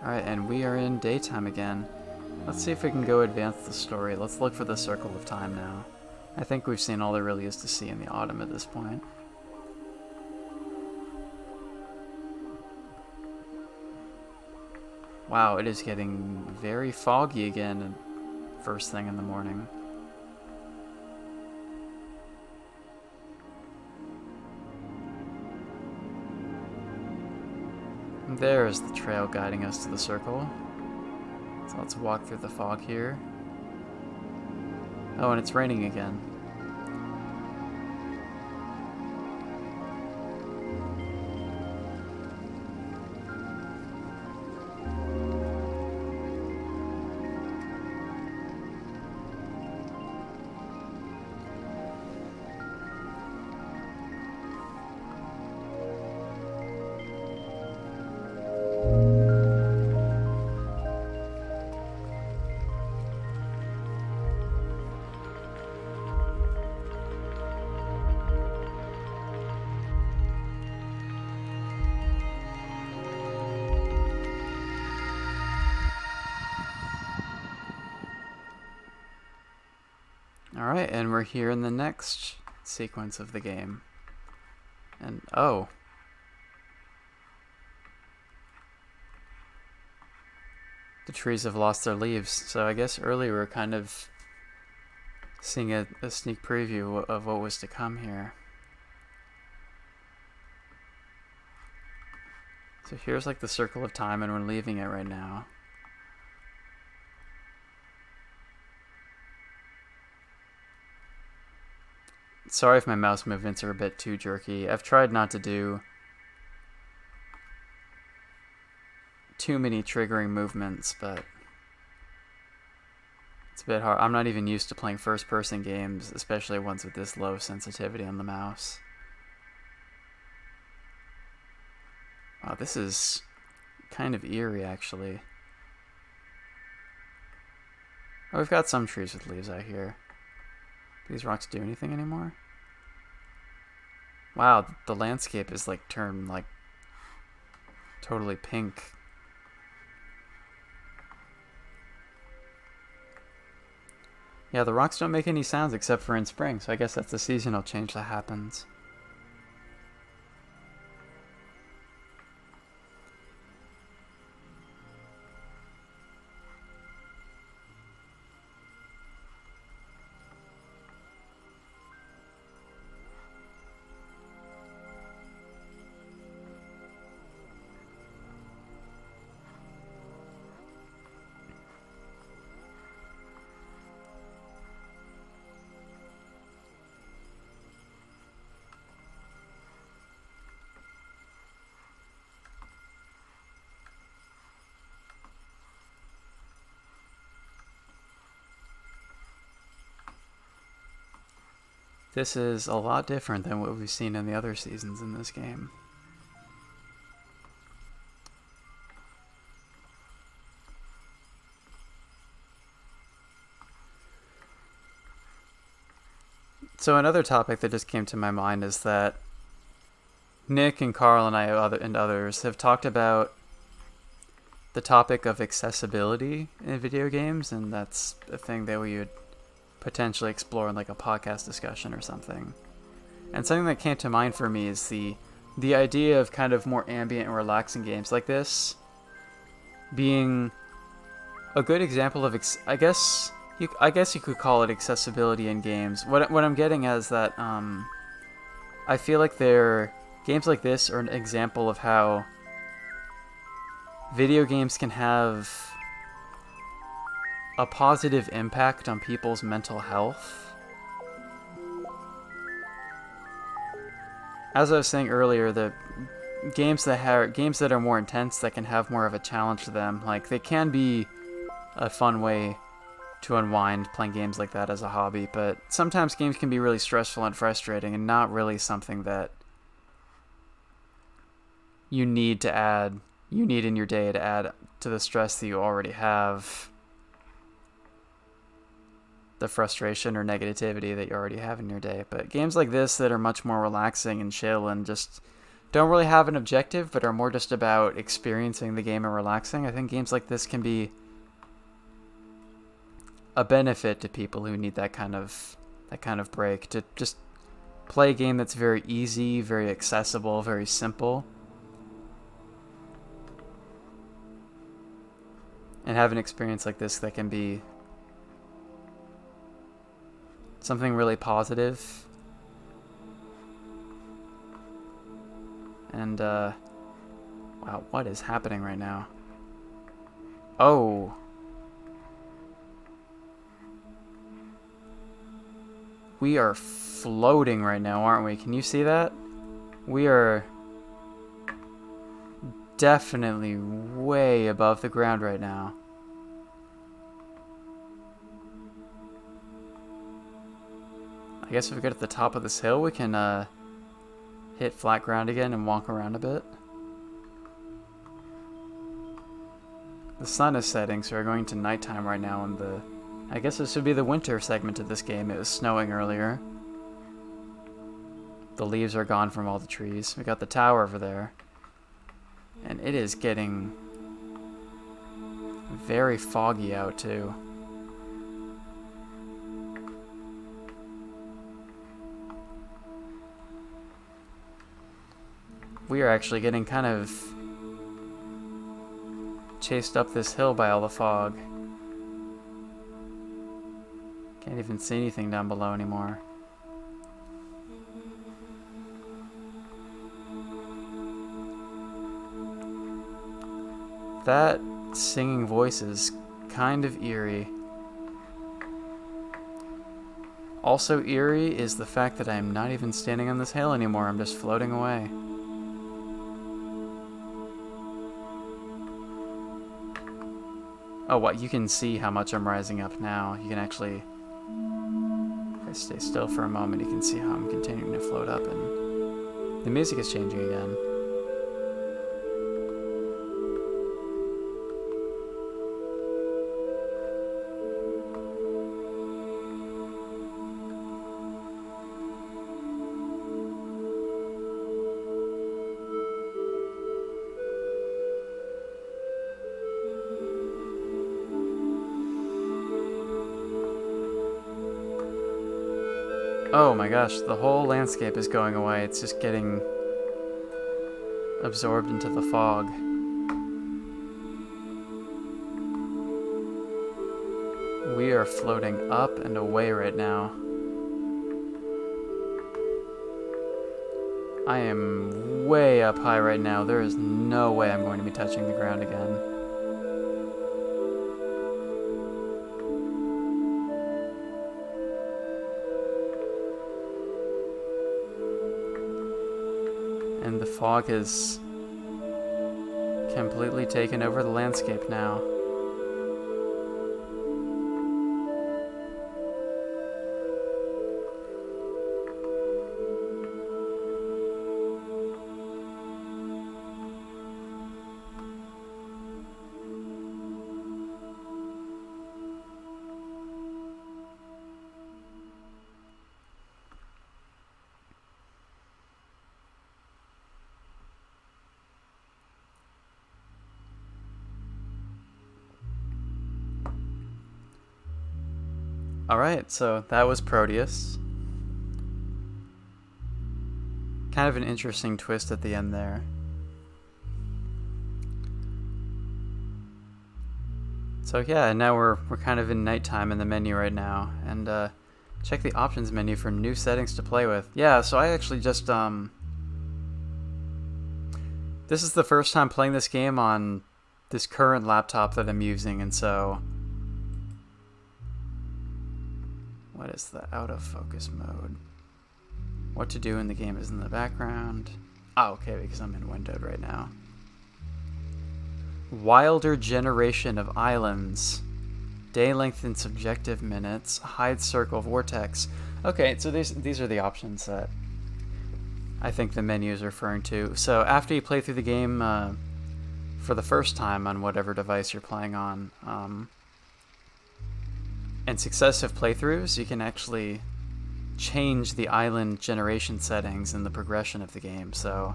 [SPEAKER 1] Alright, and we are in daytime again. Let's see if we can go advance the story. Let's look for the Circle of Time now. I think we've seen all there really is to see in the autumn at this point. Wow, it is getting very foggy again first thing in the morning. There's the trail guiding us to the circle. So let's walk through the fog here. Oh, and it's raining again. Alright, and we're here in the next sequence of the game. And, oh. The trees have lost their leaves. So I guess earlier we were kind of seeing a sneak preview of what was to come here. So here's like the Circle of Time, and we're leaving it right now. Sorry if my mouse movements are a bit too jerky. I've tried not to do too many triggering movements, but it's a bit hard. I'm not even used to playing first-person games, especially ones with this low sensitivity on the mouse. Wow, this is kind of eerie, actually. Oh, we've got some trees with leaves out here. Do these rocks do anything anymore? Wow, the landscape is like turned like totally pink. Yeah, the rocks don't make any sounds except for in spring, so I guess that's the seasonal change that happens. This is a lot different than what we've seen in the other seasons in this game. So another topic that just came to my mind is that Nick and Carl and and others have talked about the topic of accessibility in video games, and that's a thing that we would potentially explore in like a podcast discussion or something. And something that came to mind for me is the idea of kind of more ambient and relaxing games like this being a good example of I guess you could call it accessibility in games. What I'm getting at is that I feel like games like this are an example of how video games can have a positive impact on people's mental health. As I was saying earlier, the games that are more intense, that can have more of a challenge to them, like they can be a fun way to unwind playing games like that as a hobby, but sometimes games can be really stressful and frustrating and not really something that you need in your day to add to the stress that you already have, the frustration or negativity that you already have in your day. But games like this that are much more relaxing and chill and just don't really have an objective but are more just about experiencing the game and relaxing, I think games like this can be a benefit to people who need that kind of break, to just play a game that's very easy, very accessible, very simple, and have an experience like this that can be something really positive. And wow, what is happening right now? Oh, we are floating right now, aren't we? Can you see that? We are definitely way above the ground right now. I guess if we get at the top of this hill, we can hit flat ground again and walk around a bit. The sun is setting, so we're going to nighttime right now, and I guess this would be the winter segment of this game. It was snowing earlier. The leaves are gone from all the trees. We got the tower over there. And it is getting very foggy out, too. We are actually getting kind of chased up this hill by all the fog. Can't even see anything down below anymore. That singing voice is kind of eerie. Also eerie is the fact that I'm not even standing on this hill anymore. I'm just floating away. Oh, what? You can see how much I'm rising up now. You can actually, if I stay still for a moment, you can see how I'm continuing to float up, and the music is changing again. Oh my gosh, the whole landscape is going away. It's just getting absorbed into the fog. We are floating up and away right now. I am way up high right now. There is no way I'm going to be touching the ground again. And the fog has completely taken over the landscape now. Alright, so that was Proteus. Kind of an interesting twist at the end there. So yeah, and now we're kind of in nighttime in the menu right now, and check the options menu for new settings to play with. Yeah, so I actually just this is the first time playing this game on this current laptop that I'm using, and so what is the out of focus mode? What to do in the game is in the background. Oh, okay, because I'm in windowed right now. Wilder generation of islands. Day length in subjective minutes. Hide circle vortex. Okay, so these are the options that I think the menu is referring to. So after you play through the game for the first time on whatever device you're playing on, and successive playthroughs, you can actually change the island generation settings in the progression of the game. So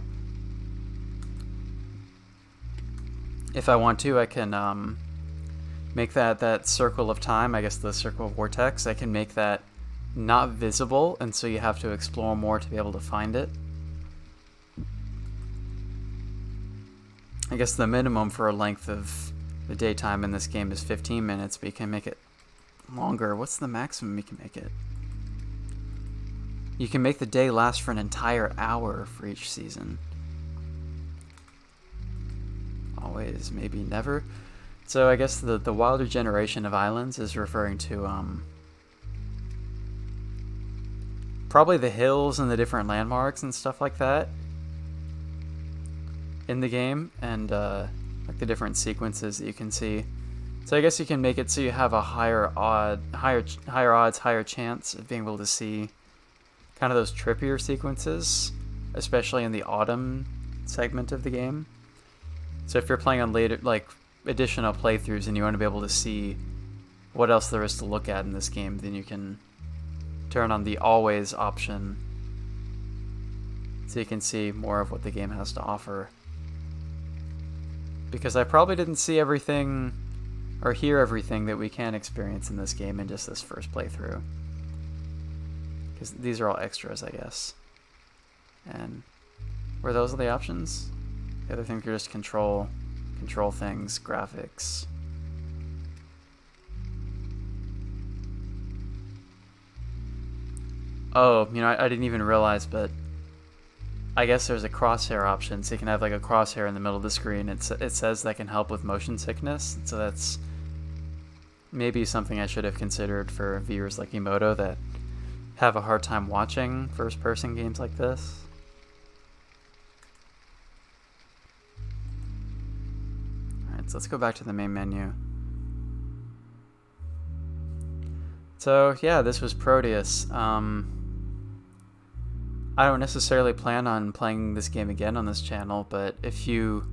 [SPEAKER 1] if I want to, I can make that circle of time, I guess the circle of vortex, I can make that not visible, and so you have to explore more to be able to find it. I guess the minimum for a length of the daytime in this game is 15 minutes, but you can make it longer. What's the maximum you can make it? You can make the day last for an entire hour for each season. Always, maybe never. So I guess the wilder generation of islands is referring to probably the hills and the different landmarks and stuff like that in the game, and like the different sequences that you can see. So I guess you can make it so you have a higher chance of being able to see kind of those trippier sequences, especially in the autumn segment of the game. So if you're playing on later, like additional playthroughs, and you want to be able to see what else there is to look at in this game, then you can turn on the always option so you can see more of what the game has to offer. Because I probably didn't see everything or hear everything that we can experience in this game in just this first playthrough. Because these are all extras, I guess. And were those the options? The other things are just control things, graphics. Oh, you know, I didn't even realize, but I guess there's a crosshair option, so you can have like a crosshair in the middle of the screen. It says that can help with motion sickness, so that's maybe something I should have considered for viewers like Emoto that have a hard time watching first-person games like this. Alright, so let's go back to the main menu. So yeah, this was Proteus. I don't necessarily plan on playing this game again on this channel, but if you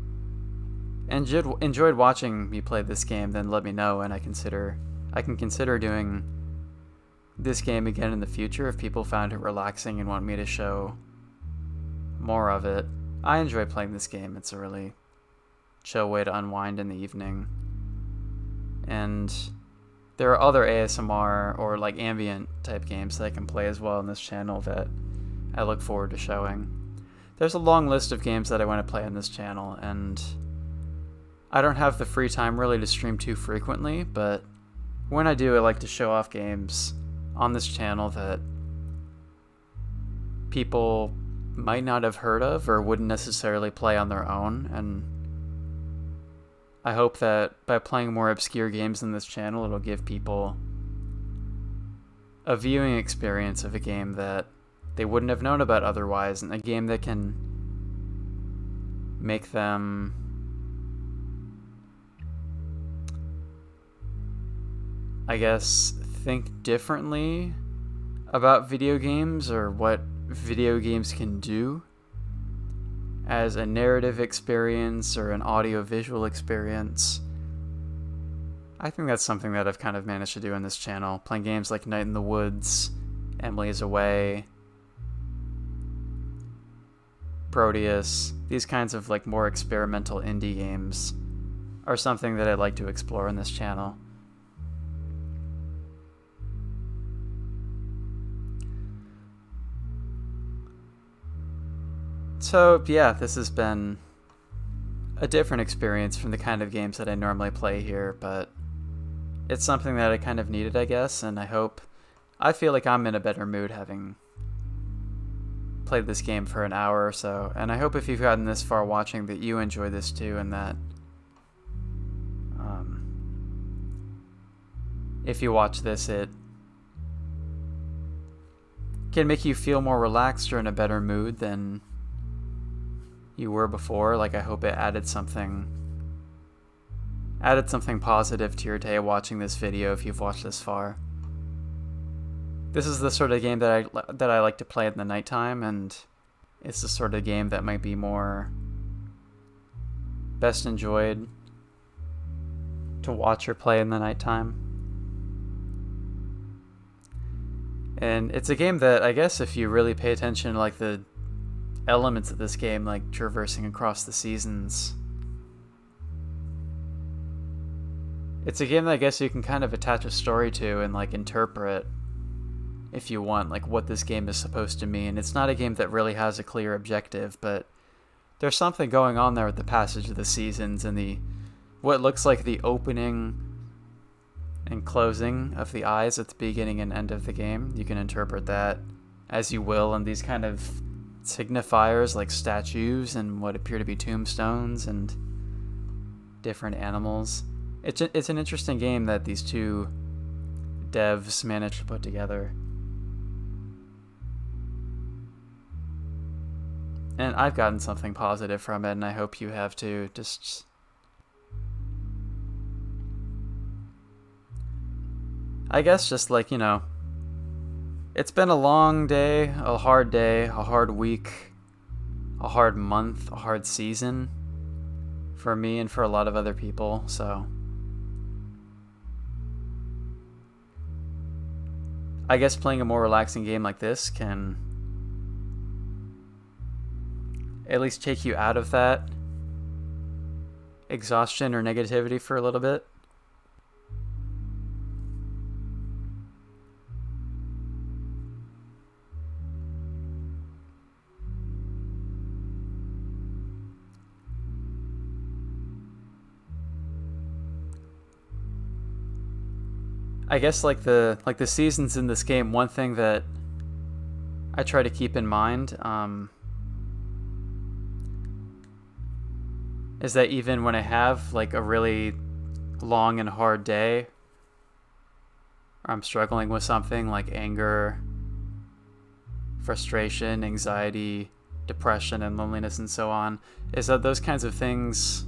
[SPEAKER 1] enjoyed watching me play this game, then let me know, and I can consider doing this game again in the future if people found it relaxing and want me to show more of it. I enjoy playing this game. It's a really chill way to unwind in the evening. And there are other ASMR or like ambient type games that I can play as well on this channel that I look forward to showing. There's a long list of games that I want to play on this channel, and I don't have the free time really to stream too frequently, but when I do, I like to show off games on this channel that people might not have heard of or wouldn't necessarily play on their own, and I hope that by playing more obscure games in this channel, it'll give people a viewing experience of a game that they wouldn't have known about otherwise, and a game that can make them I guess think differently about video games or what video games can do as a narrative experience or an audio-visual experience. I think that's something that I've kind of managed to do on this channel, playing games like Night in the Woods, Emily is Away, Proteus. These kinds of like more experimental indie games are something that I'd like to explore on this channel. So, yeah, this has been a different experience from the kind of games that I normally play here, but it's something that I kind of needed, I guess, and I feel like I'm in a better mood having played this game for an hour or so, and I hope if you've gotten this far watching that you enjoy this too, and that if you watch this, it can make you feel more relaxed or in a better mood than you were before. Like, I hope it added something positive to your day watching this video if you've watched this far. This is the sort of game that I like to play in the nighttime, and it's the sort of game that might be more best enjoyed to watch or play in the nighttime. And it's a game that I guess if you really pay attention to like the elements of this game, like traversing across the seasons, it's a game that I guess you can kind of attach a story to and like interpret if you want, like what this game is supposed to mean. It's not a game that really has a clear objective, but there's something going on there with the passage of the seasons and what looks like the opening and closing of the eyes at the beginning and end of the game. You can interpret that as you will, and these kind of signifiers like statues and what appear to be tombstones and different animals. It's an interesting game that these two devs managed to put together. And I've gotten something positive from it, and I hope you have too. I guess just like, it's been a long day, a hard week, a hard month, a hard season for me and for a lot of other people, so I guess playing a more relaxing game like this can at least take you out of that exhaustion or negativity for a little bit. I guess like the seasons in this game, one thing that I try to keep in mind is that even when I have like a really long and hard day, or I'm struggling with something like anger, frustration, anxiety, depression, and loneliness and so on, is that those kinds of things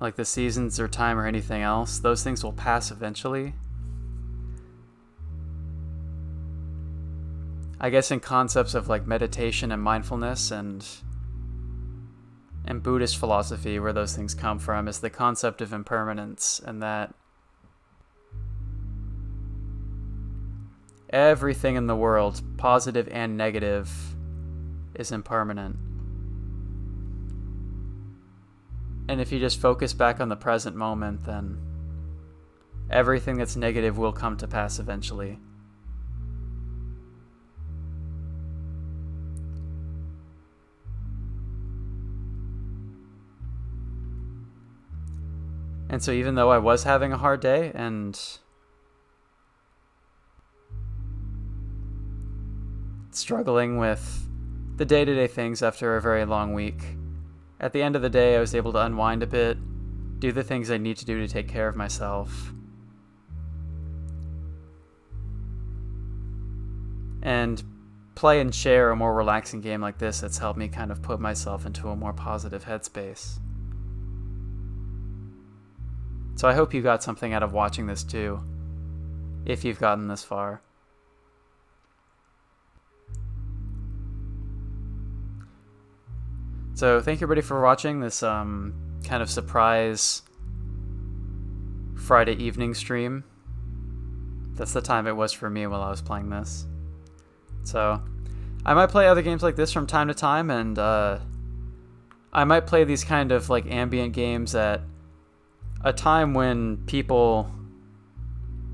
[SPEAKER 1] like the seasons or time or anything else, those things will pass eventually. I guess in concepts of like meditation and mindfulness and Buddhist philosophy, where those things come from, is the concept of impermanence, and that everything in the world, positive and negative, is impermanent. And if you just focus back on the present moment, then everything that's negative will come to pass eventually. And so even though I was having a hard day and struggling with the day-to-day things after a very long week, at the end of the day I was able to unwind a bit, do the things I need to do to take care of myself, and play and share a more relaxing game like this that's helped me kind of put myself into a more positive headspace. So I hope you got something out of watching this too, if you've gotten this far. So thank you everybody for watching this kind of surprise Friday evening stream. That's the time it was for me while I was playing this. So I might play other games like this from time to time, and I might play these kind of like ambient games at a time when people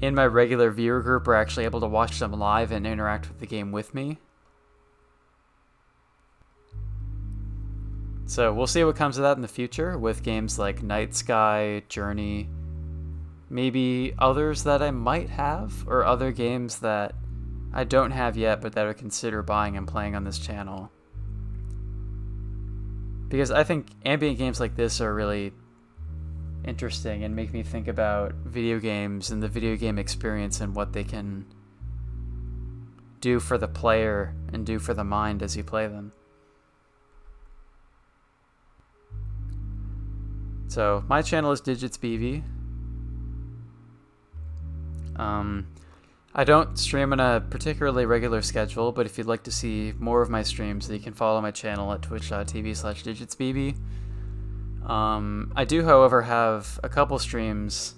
[SPEAKER 1] in my regular viewer group are actually able to watch them live and interact with the game with me. So we'll see what comes of that in the future with games like Night Sky, Journey, maybe others that I might have, or other games that I don't have yet but that I would consider buying and playing on this channel. Because I think ambient games like this are really interesting and make me think about video games and the video game experience and what they can do for the player and do for the mind as you play them. So my channel is DigitsBV. I don't stream on a particularly regular schedule, but if you'd like to see more of my streams, you can follow my channel at twitch.tv/digitsbb. I do, however, have a couple streams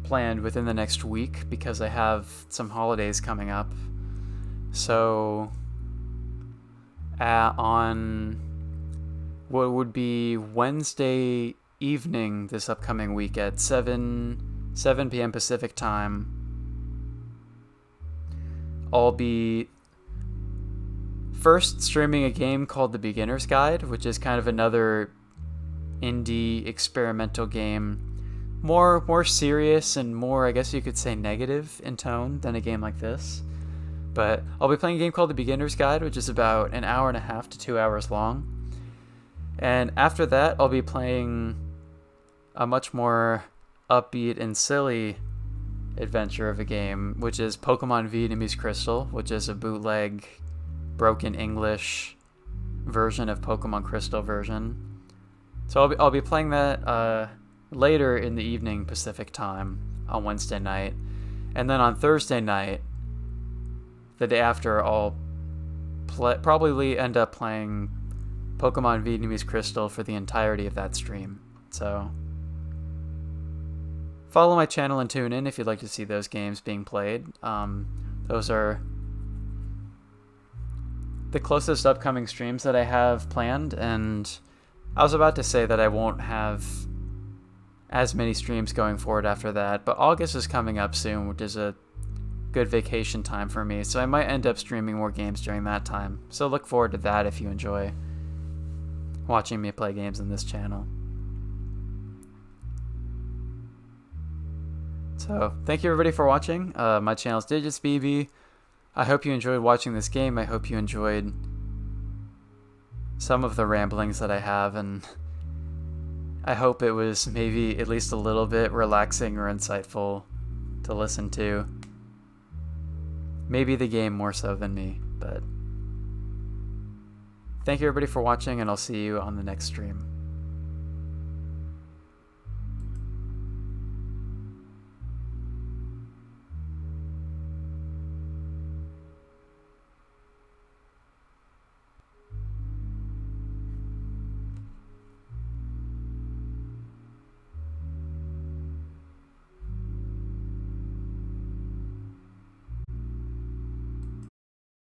[SPEAKER 1] planned within the next week because I have some holidays coming up. So on what would be Wednesday evening this upcoming week at 7 p.m. Pacific time, I'll be first streaming a game called The Beginner's Guide, which is kind of another indie experimental game, more serious and more, I guess you could say, negative in tone than a game like this. But I'll be playing a game called The Beginner's Guide, which is about an hour and a half to 2 hours long. And after that, I'll be playing a much more upbeat and silly adventure of a game, which is Pokemon Vietnamese Crystal, which is a bootleg, broken English version of Pokemon Crystal version. So I'll be playing that later in the evening Pacific time on Wednesday night, and then on Thursday night, the day after, I'll probably end up playing Pokemon Vietnamese Crystal for the entirety of that stream. So follow my channel and tune in if you'd like to see those games being played. Those are the closest upcoming streams that I have planned, and I was about to say that I won't have as many streams going forward after that, but August is coming up soon, which is a good vacation time for me, so I might end up streaming more games during that time. So look forward to that if you enjoy watching me play games on this channel. So thank you everybody for watching. My channel is DigitsBB. I hope you enjoyed watching this game. I hope you enjoyed some of the ramblings that I have, and I hope it was maybe at least a little bit relaxing or insightful to listen to. Maybe the game more so than me, but thank you everybody for watching, and I'll see you on the next stream.